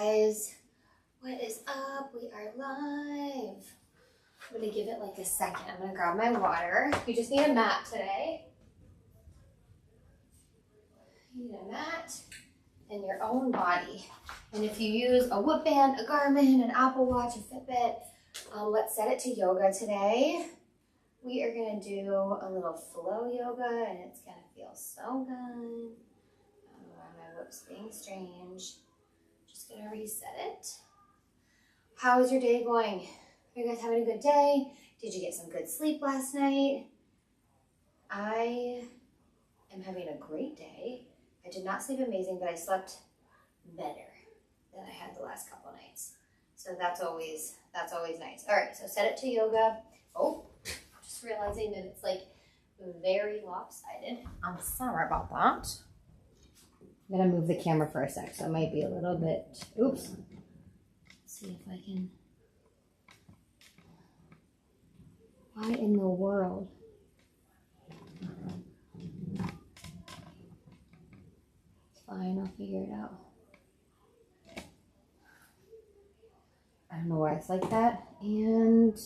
guys, what is up? We are live. I'm gonna give it like a second. I'm gonna grab my water. You just need a mat today. You need a mat and your own body. And if you use a Whoop band, a Garmin, an Apple Watch, a Fitbit, let's set it to yoga today. We are gonna do a little flow yoga and it's gonna feel so good. I don't know why my Whoop's being strange. Just gonna reset it. How is your day going? Are you guys having a good day? Did you get some good sleep last night? I am having a great day. I did not sleep amazing, but I slept better than I had the last couple nights. So that's always nice. All right, so set it to yoga. Oh, just realizing that it's like very lopsided. I'm sorry about that. I'm gonna move the camera for a sec, so it might be a little bit, oops. Let's see if I can, why in the world? It's fine, I'll figure it out. I don't know why it's like that. And,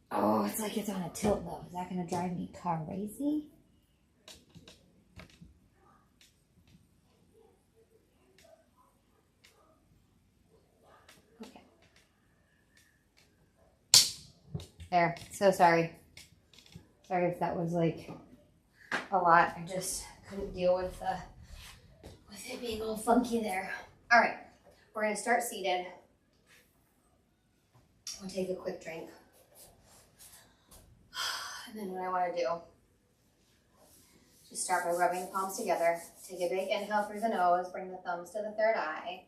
oh, it's like it's on a tilt though. Is that gonna drive me crazy? Okay. There, so sorry. Sorry if that was like a lot. I just couldn't deal with it being all funky there. All right, we're gonna start seated. I'll take a quick drink. And then what I wanna do, just start by rubbing the palms together. Take a big inhale through the nose, bring the thumbs to the third eye.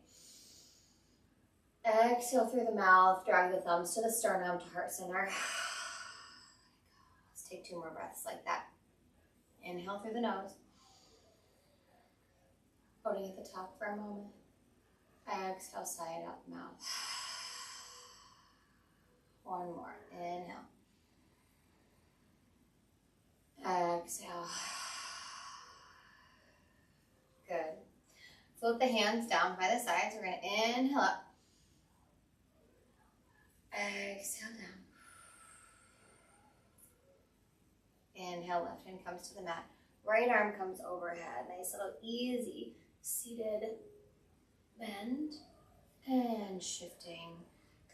Exhale through the mouth, drag the thumbs to the sternum, to heart center. Let's take 2 more breaths like that. Inhale through the nose. Holding at the top for a moment. Exhale, sigh it out the mouth. One more. Inhale. Exhale. Good. Float the hands down by the sides. We're going to inhale up. Exhale down. Inhale, left hand comes to the mat. Right arm comes overhead. Nice little easy seated bend. And shifting,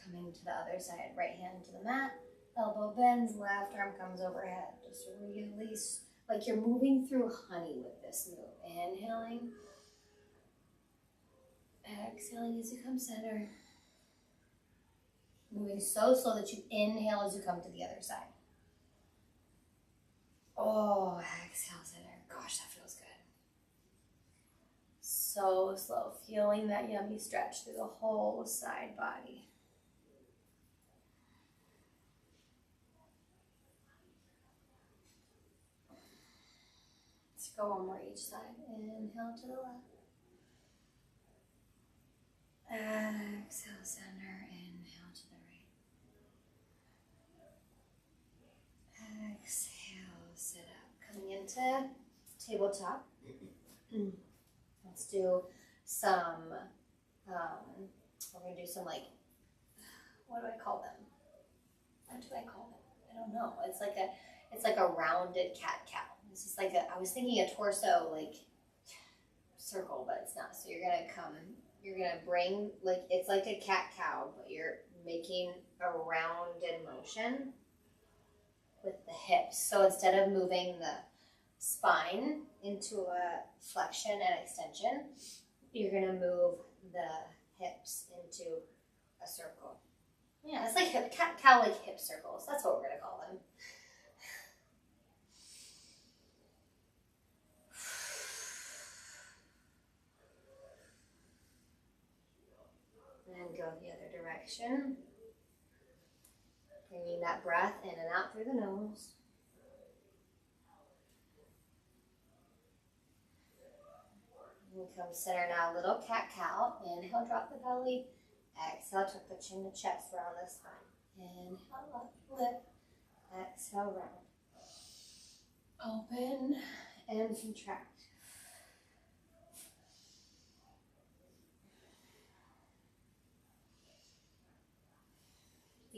coming to the other side. Right hand to the mat. Elbow bends, left arm comes overhead. Just release, like you're moving through honey with this move. Inhaling. Exhaling as you come center. Moving so slow that you inhale as you come to the other side. Oh, exhale center. Gosh, that feels good. So slow, feeling that yummy stretch through the whole side body. Let's go one more each side. Inhale to the left. Exhale center. Inhale to the right. Exhale, sit up. Coming into tabletop. Let's do some, we're going to do some like, what do I call them? What do I call them? I don't know. It's like a rounded cat-cow. This is like I was thinking a torso like circle, but it's not. So you're going to bring, like, it's like a cat-cow, but you're making a rounded motion with the hips. So instead of moving the spine into a flexion and extension, you're going to move the hips into a circle. Yeah, it's like cat-cow, like hip circles. That's what we're going to call them. And go the other direction. Bringing that breath in and out through the nose. And come center now, little cat-cow. Inhale, drop the belly. Exhale, tuck the chin to chest, round the spine. Inhale, up, lift. Exhale, round. Open and contract.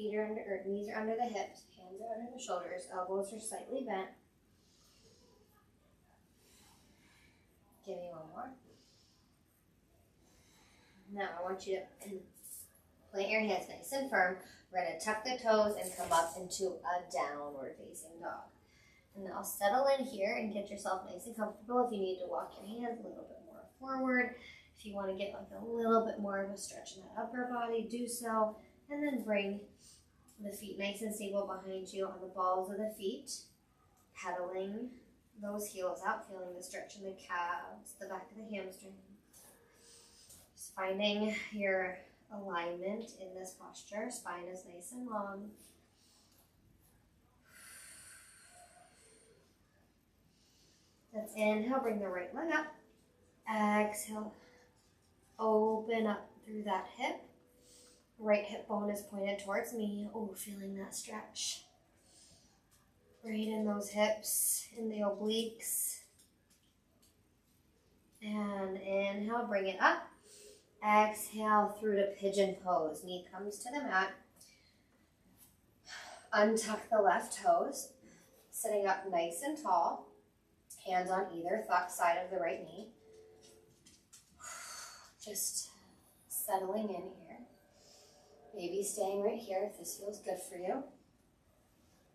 Feet are under, or knees are under the hips, hands are under the shoulders, elbows are slightly bent. Give me one more. Now I want you to plant your hands nice and firm. We're going to tuck the toes and come up into a downward facing dog. And now settle in here and get yourself nice and comfortable. If you need to walk your hands a little bit more forward, if you want to get like a little bit more of a stretch in that upper body, do so. And then bring the feet nice and stable behind you on the balls of the feet, pedaling those heels out, feeling the stretch in the calves, the back of the hamstring. Just finding your alignment in this posture. Spine is nice and long. Let's inhale, bring the right leg up. Exhale, open up through that hip. Right hip bone is pointed towards me. Oh, feeling that stretch. Right in those hips, in the obliques. And inhale, bring it up. Exhale through to pigeon pose. Knee comes to the mat. Untuck the left toes. Sitting up nice and tall. Hands on either side of the right knee. Just settling in here. Maybe staying right here if this feels good for you.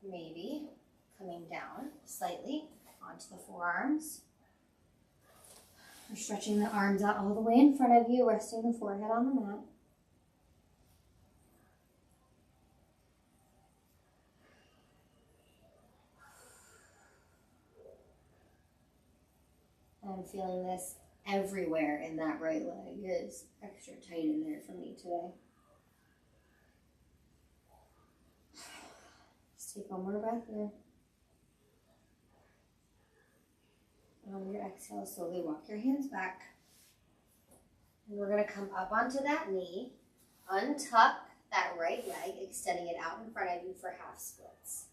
Maybe coming down slightly onto the forearms. We're stretching the arms out all the way in front of you, resting the forehead on the mat. I'm feeling this everywhere in that right leg. It is extra tight in there for me today. Just take one more breath here. And on your exhale, slowly walk your hands back. And we're going to come up onto that knee, untuck that right leg, extending it out in front of you for half splits.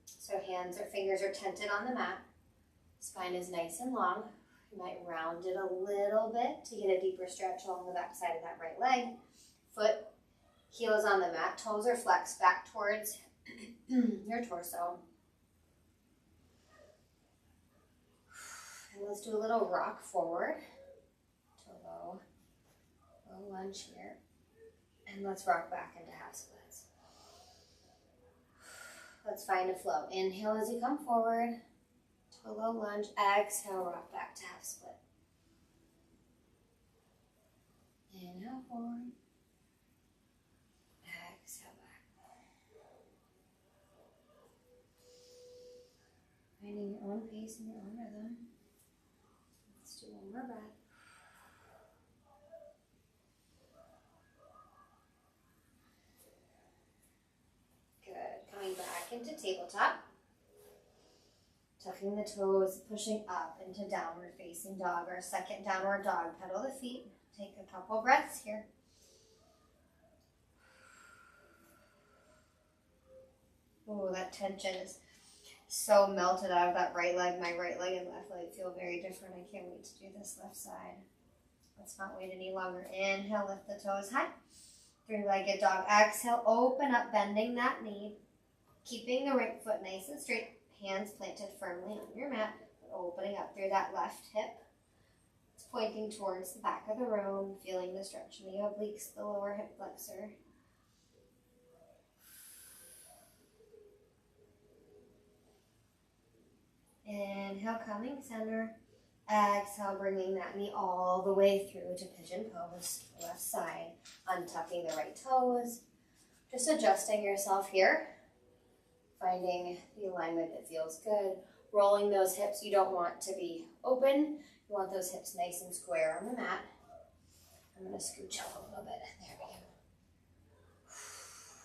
So hands or fingers are tented on the mat. Spine is nice and long. You might round it a little bit to get a deeper stretch along the back side of that right leg. Foot, heels on the mat, toes are flexed back towards your torso. And let's do a little rock forward to a low lunge here. And let's rock back into half splits. Let's find a flow. Inhale as you come forward to a low lunge. Exhale, rock back to half split. Inhale forward. Exhale back. Finding your own pace and your own rhythm. Let's do one more breath. Good. Coming back into tabletop. Tucking the toes, pushing up into downward facing dog, or second downward dog. Pedal the feet. Take a couple breaths here. Oh, that tension is so melted out of that right leg. My right leg and left leg feel very different. I can't wait to do this left side. Let's not wait any longer. Inhale, lift the toes high. Three-legged dog. Exhale, open up, bending that knee. Keeping the right foot nice and straight. Hands planted firmly on your mat. Opening up through that left hip. It's pointing towards the back of the room. Feeling the stretch in the obliques, the lower hip flexor. Inhale, coming center. Exhale, bringing that knee all the way through to pigeon pose. Left side, untucking the right toes. Just adjusting yourself here. Finding the alignment that feels good. Rolling those hips. You don't want to be open. You want those hips nice and square on the mat. I'm going to scooch up a little bit. There we go.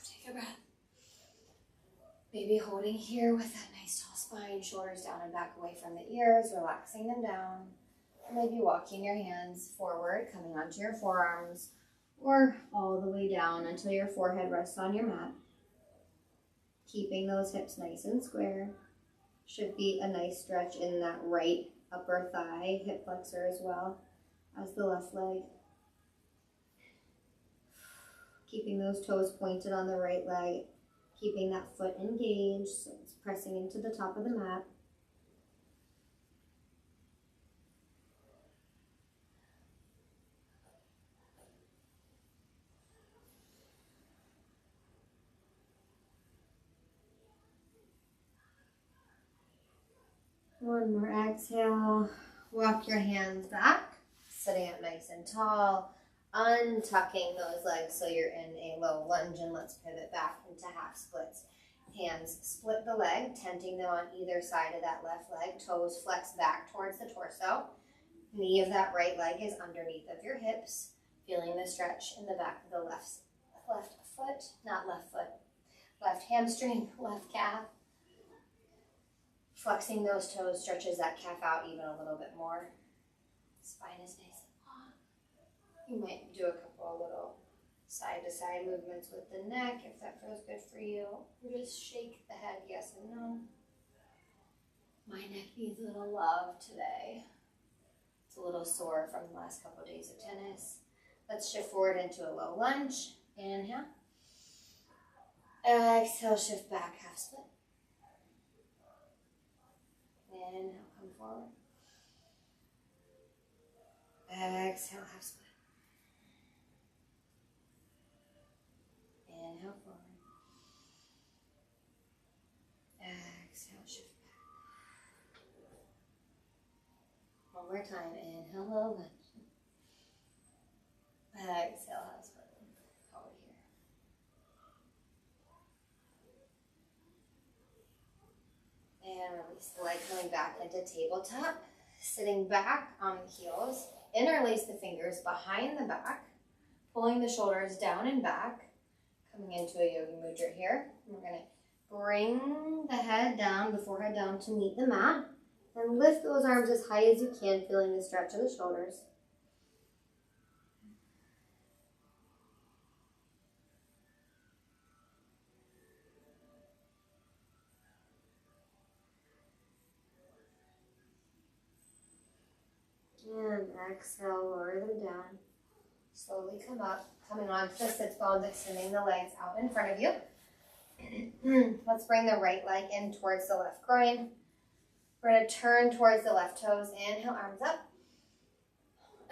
Take a breath. Maybe holding here with that nice tall spine, shoulders down and back away from the ears, relaxing them down. Or maybe walking your hands forward, coming onto your forearms, or all the way down until your forehead rests on your mat. Keeping those hips nice and square. Should be a nice stretch in that right upper thigh, hip flexor as well as the left leg. Keeping those toes pointed on the right leg, keeping that foot engaged, so it's pressing into the top of the mat. One more exhale. Walk your hands back, sitting up nice and tall, untucking those legs so you're in a low lunge, and let's pivot back into half splits. Hands split the leg, tenting them on either side of that left leg. Toes flex back towards the torso. Knee of that right leg is underneath of your hips. Feeling the stretch in the back of the left foot, not left foot, left hamstring, left calf. Flexing those toes stretches that calf out even a little bit more. Spine is nice and long. You might do a couple of little side-to-side movements with the neck if that feels good for you. Just shake the head yes and no. My neck needs a little love today. It's a little sore from the last couple of days of tennis. Let's shift forward into a low lunge. Inhale. Exhale, shift back, half split. Inhale, come forward. Exhale, half split. Inhale, forward. Exhale, shift back. One more time. Inhale, low lunge. Exhale, half split. Hold here. And release the leg coming back into tabletop. Sitting back on the heels. Interlace the fingers behind the back. Pulling the shoulders down and back. Coming into a yogi mudra here. We're going to bring the head down, the forehead down to meet the mat. And lift those arms as high as you can, feeling the stretch of the shoulders. And exhale, lower them down. Slowly come up, coming onto the sits bones, extending the legs out in front of you. Let's bring the right leg in towards the left groin. We're going to turn towards the left toes. Inhale, arms up.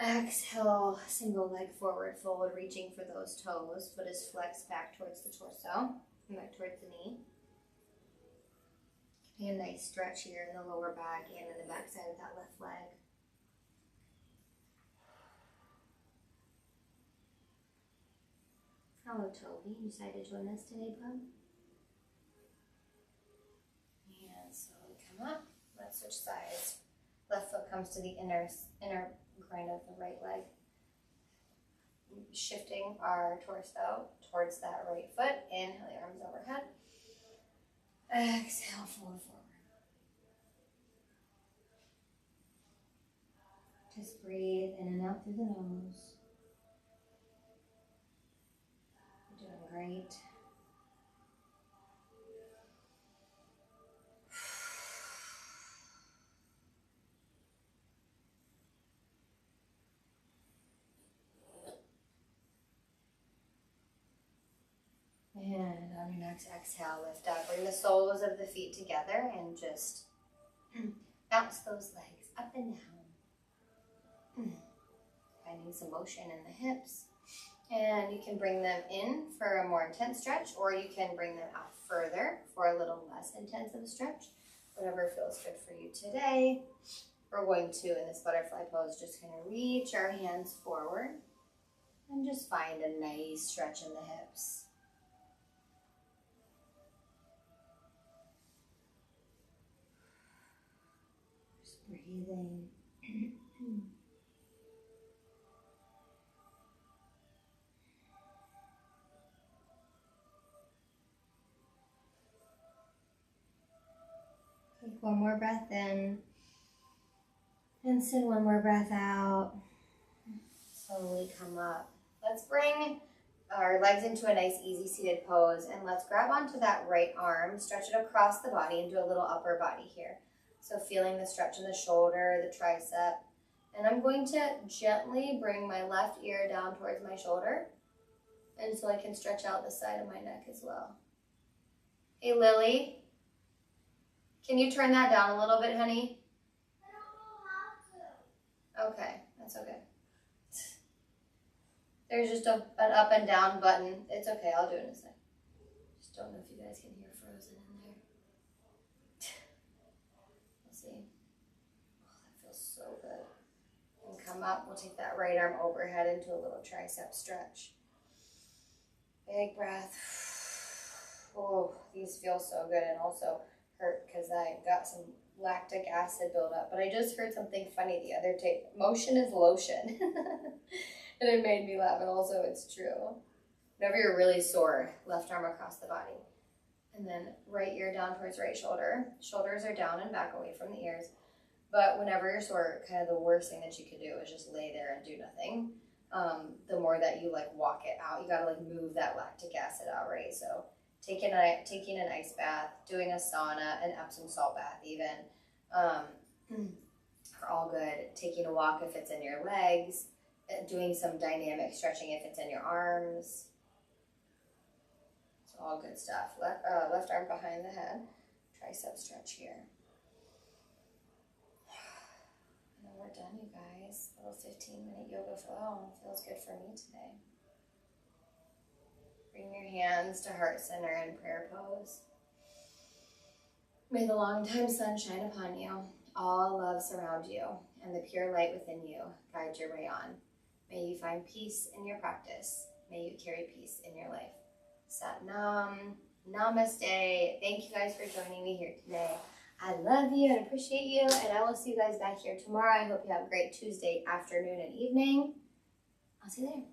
Exhale, single leg forward fold, reaching for those toes. Foot is flexed back towards the torso and back towards the knee. Getting a nice stretch here in the lower back and in the back side of that left leg. Hello, Toby. You decided to join us today, bud? And slowly come up. Let's switch sides. Left foot comes to the inner groin of the right leg. Shifting our torso towards that right foot. Inhale, the arms overhead. Exhale, fold forward. Just breathe in and out through the nose. You're doing great. And on your next exhale, lift up. Bring the soles of the feet together and just bounce those legs up and down. Finding some motion in the hips. And you can bring them in for a more intense stretch, or you can bring them out further for a little less intense of a stretch. Whatever feels good for you today. We're going to, in this butterfly pose, just kind of reach our hands forward and just find a nice stretch in the hips. Breathing. Take one more breath in and send one more breath out. Slowly come up. Let's bring our legs into a nice easy seated pose, and let's grab onto that right arm, stretch it across the body and do a little upper body here. So feeling the stretch in the shoulder, the tricep. And I'm going to gently bring my left ear down towards my shoulder. And so I can stretch out the side of my neck as well. Hey, Lily. Can you turn that down a little bit, honey? I don't know how to. Okay, that's okay. There's just an up and down button. It's okay, I'll do it in a sec. Just don't know if you guys can hear Frozen in there. Let's see. Oh, that feels so good. And come up, we'll take that right arm overhead into a little tricep stretch. Big breath. Oh, these feel so good and also hurt because I got some lactic acid buildup. But I just heard something funny the other day. Motion is lotion. And it made me laugh, and also it's true. Whenever you're really sore, left arm across the body. And then right ear down towards right shoulder. Shoulders are down and back away from the ears. But whenever you're sore, kind of the worst thing that you could do is just lay there and do nothing. The more that you like walk it out, you gotta like move that lactic acid out, right? So taking an ice bath, doing a sauna, an Epsom salt bath even, are all good. Taking a walk if it's in your legs, doing some dynamic stretching if it's in your arms. It's all good stuff. Left arm behind the head, tricep stretch here. And we're done, you guys. A little 15-minute yoga flow feels good for me today. Bring your hands to heart center in prayer pose. May the long-time sun shine upon you, all love surround you, and the pure light within you guide your way on. May you find peace in your practice. May you carry peace in your life. Sat Nam, Namaste. Thank you guys for joining me here today. I love you and appreciate you, and I will see you guys back here tomorrow. I hope you have a great Tuesday afternoon and evening. I'll see you there.